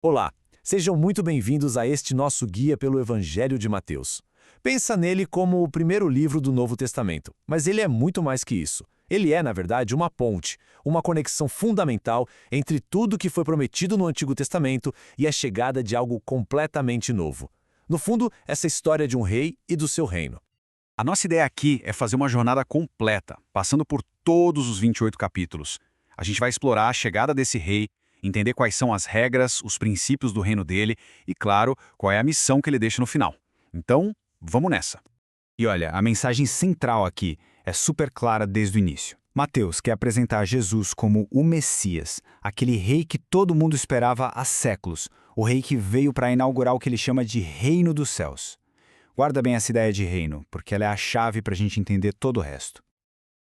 Olá, sejam muito bem-vindos a este nosso guia pelo Evangelho de Mateus. Pensa nele como o primeiro livro do Novo Testamento, mas ele é muito mais que isso. Ele é, na verdade, uma ponte, uma conexão fundamental entre tudo que foi prometido no Antigo Testamento e a chegada de algo completamente novo. No fundo, essa história de um rei e do seu reino. A nossa ideia aqui é fazer uma jornada completa, passando por todos os 28 capítulos. A gente vai explorar a chegada desse rei, entender quais são as regras, os princípios do reino dele e, claro, qual é a missão que ele deixa no final. Então, vamos nessa. E olha, a mensagem central aqui é super clara desde o início. Mateus quer apresentar Jesus como o Messias, aquele rei que todo mundo esperava há séculos, o rei que veio para inaugurar o que ele chama de Reino dos Céus. Guarda bem essa ideia de reino, porque ela é a chave para a gente entender todo o resto.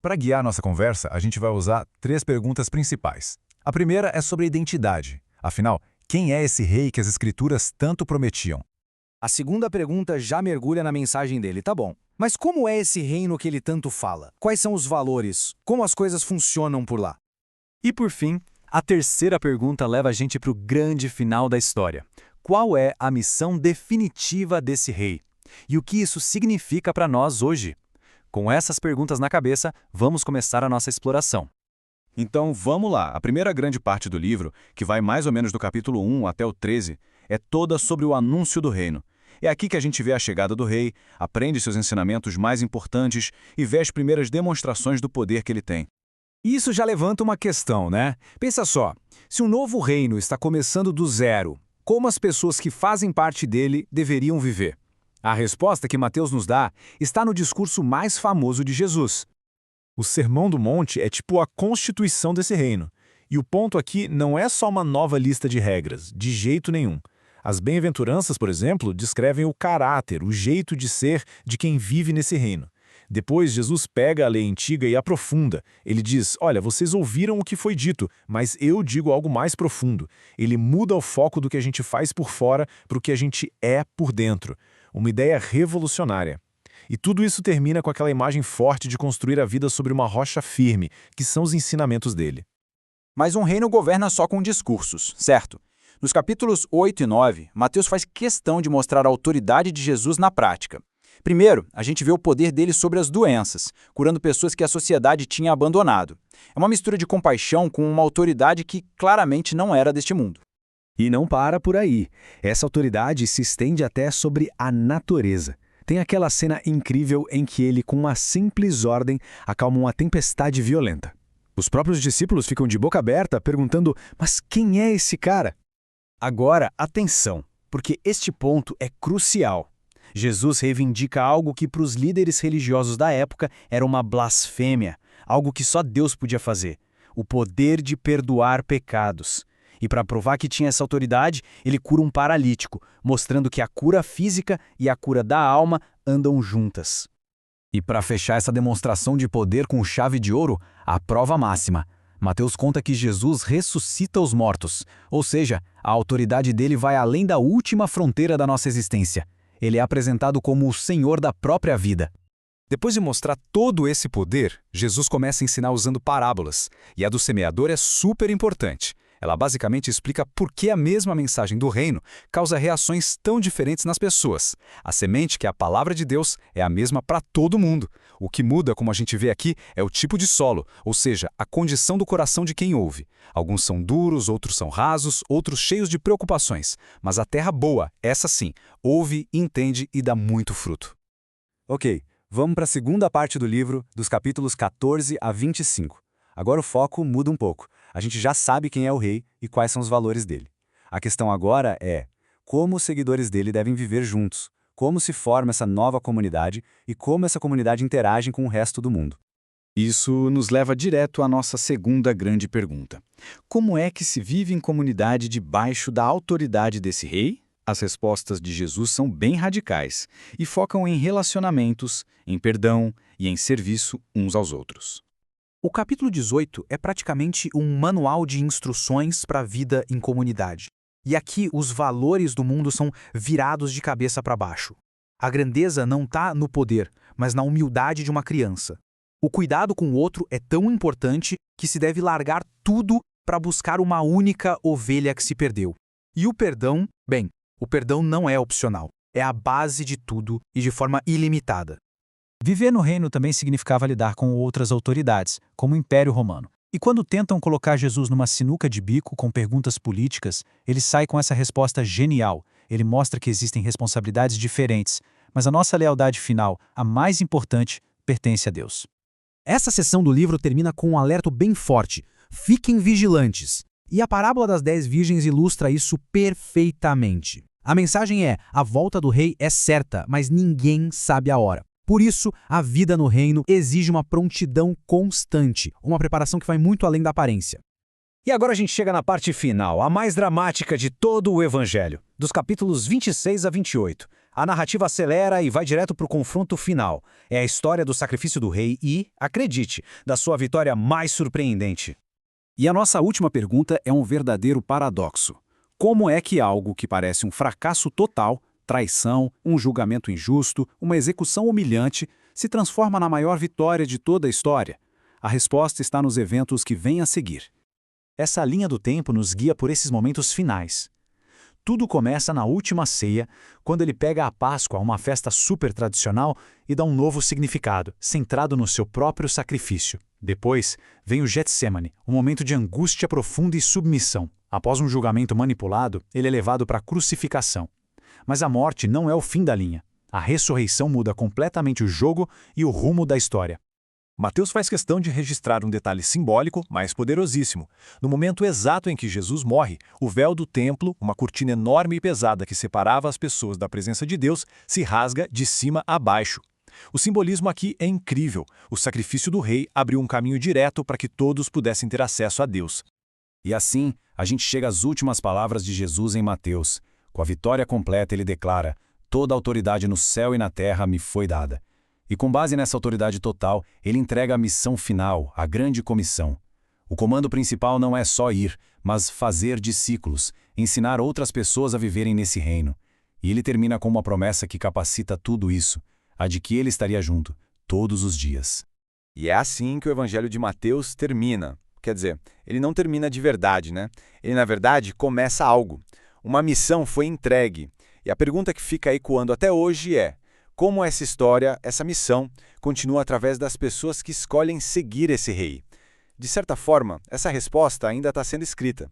Para guiar nossa conversa, a gente vai usar 3 perguntas principais. A primeira é sobre a identidade. Afinal, quem é esse rei que as Escrituras tanto prometiam? A segunda pergunta já mergulha na mensagem dele, tá bom. Mas como é esse reino que ele tanto fala? Quais são os valores? Como as coisas funcionam por lá? E por fim, a terceira pergunta leva a gente para o grande final da história. Qual é a missão definitiva desse rei? E o que isso significa para nós hoje? Com essas perguntas na cabeça, vamos começar a nossa exploração. Então, vamos lá. A primeira grande parte do livro, que vai mais ou menos do capítulo 1 até o 13, é toda sobre o anúncio do reino. É aqui que a gente vê a chegada do rei, aprende seus ensinamentos mais importantes e vê as primeiras demonstrações do poder que ele tem. Isso já levanta uma questão, né? Pensa só, se um novo reino está começando do zero, como as pessoas que fazem parte dele deveriam viver? A resposta que Mateus nos dá está no discurso mais famoso de Jesus. O Sermão do Monte é tipo a constituição desse reino. E o ponto aqui não é só uma nova lista de regras, de jeito nenhum. As bem-aventuranças, por exemplo, descrevem o caráter, o jeito de ser de quem vive nesse reino. Depois, Jesus pega a lei antiga e aprofunda. Ele diz, olha, vocês ouviram o que foi dito, mas eu digo algo mais profundo. Ele muda o foco do que a gente faz por fora para o que a gente é por dentro. Uma ideia revolucionária. E tudo isso termina com aquela imagem forte de construir a vida sobre uma rocha firme, que são os ensinamentos dele. Mas um reino governa só com discursos, certo? Nos capítulos 8 e 9, Mateus faz questão de mostrar a autoridade de Jesus na prática. Primeiro, a gente vê o poder dele sobre as doenças, curando pessoas que a sociedade tinha abandonado. É uma mistura de compaixão com uma autoridade que claramente não era deste mundo. E não para por aí. Essa autoridade se estende até sobre a natureza. Tem aquela cena incrível em que ele, com uma simples ordem, acalma uma tempestade violenta. Os próprios discípulos ficam de boca aberta, perguntando, mas quem é esse cara? Agora, atenção, porque este ponto é crucial. Jesus reivindica algo que para os líderes religiosos da época era uma blasfêmia, algo que só Deus podia fazer, o poder de perdoar pecados. E para provar que tinha essa autoridade, ele cura um paralítico, mostrando que a cura física e a cura da alma andam juntas. E para fechar essa demonstração de poder com chave de ouro, a prova máxima. Mateus conta que Jesus ressuscita os mortos, ou seja, a autoridade dele vai além da última fronteira da nossa existência. Ele é apresentado como o Senhor da própria vida. Depois de mostrar todo esse poder, Jesus começa a ensinar usando parábolas, e a do semeador é super importante. Ela basicamente explica por que a mesma mensagem do reino causa reações tão diferentes nas pessoas. A semente, que é a palavra de Deus, é a mesma para todo mundo. O que muda, como a gente vê aqui, é o tipo de solo, ou seja, a condição do coração de quem ouve. Alguns são duros, outros são rasos, outros cheios de preocupações. Mas a terra boa, essa sim, ouve, entende e dá muito fruto. Ok, vamos para a segunda parte do livro, dos capítulos 14 a 25. Agora o foco muda um pouco. A gente já sabe quem é o rei e quais são os valores dele. A questão agora é como os seguidores dele devem viver juntos, como se forma essa nova comunidade e como essa comunidade interage com o resto do mundo. Isso nos leva direto à nossa segunda grande pergunta. Como é que se vive em comunidade debaixo da autoridade desse rei? As respostas de Jesus são bem radicais e focam em relacionamentos, em perdão e em serviço uns aos outros. O capítulo 18 é praticamente um manual de instruções para a vida em comunidade. E aqui os valores do mundo são virados de cabeça para baixo. A grandeza não está no poder, mas na humildade de uma criança. O cuidado com o outro é tão importante que se deve largar tudo para buscar uma única ovelha que se perdeu. E o perdão, bem, o perdão não é opcional. É a base de tudo e de forma ilimitada. Viver no reino também significava lidar com outras autoridades, como o Império Romano. E quando tentam colocar Jesus numa sinuca de bico com perguntas políticas, ele sai com essa resposta genial. Ele mostra que existem responsabilidades diferentes, mas a nossa lealdade final, a mais importante, pertence a Deus. Essa seção do livro termina com um alerta bem forte. Fiquem vigilantes. E a parábola das 10 virgens ilustra isso perfeitamente. A mensagem é: a volta do rei é certa, mas ninguém sabe a hora. Por isso, a vida no reino exige uma prontidão constante, uma preparação que vai muito além da aparência. E agora a gente chega na parte final, a mais dramática de todo o Evangelho, dos capítulos 26 a 28. A narrativa acelera e vai direto para o confronto final. É a história do sacrifício do rei e, acredite, da sua vitória mais surpreendente. E a nossa última pergunta é um verdadeiro paradoxo. Como é que algo que parece um fracasso total, traição, um julgamento injusto, uma execução humilhante, se transforma na maior vitória de toda a história? A resposta está nos eventos que vêm a seguir. Essa linha do tempo nos guia por esses momentos finais. Tudo começa na última ceia, quando ele pega a Páscoa, uma festa super tradicional, e dá um novo significado, centrado no seu próprio sacrifício. Depois, vem o Getsêmani, um momento de angústia profunda e submissão. Após um julgamento manipulado, ele é levado para a crucificação. Mas a morte não é o fim da linha. A ressurreição muda completamente o jogo e o rumo da história. Mateus faz questão de registrar um detalhe simbólico, mas poderosíssimo. No momento exato em que Jesus morre, o véu do templo, uma cortina enorme e pesada que separava as pessoas da presença de Deus, se rasga de cima a baixo. O simbolismo aqui é incrível. O sacrifício do rei abriu um caminho direto para que todos pudessem ter acesso a Deus. E assim, a gente chega às últimas palavras de Jesus em Mateus. Com a vitória completa, ele declara: toda a autoridade no céu e na terra me foi dada. E com base nessa autoridade total, ele entrega a missão final, a grande comissão. O comando principal não é só ir, mas fazer discípulos, ensinar outras pessoas a viverem nesse reino. E ele termina com uma promessa que capacita tudo isso, a de que ele estaria junto, todos os dias. E é assim que o Evangelho de Mateus termina. Quer dizer, ele não termina de verdade, né? Ele, na verdade, começa algo. Uma missão foi entregue. E a pergunta que fica ecoando até hoje é: como essa história, essa missão, continua através das pessoas que escolhem seguir esse rei? De certa forma, essa resposta ainda está sendo escrita.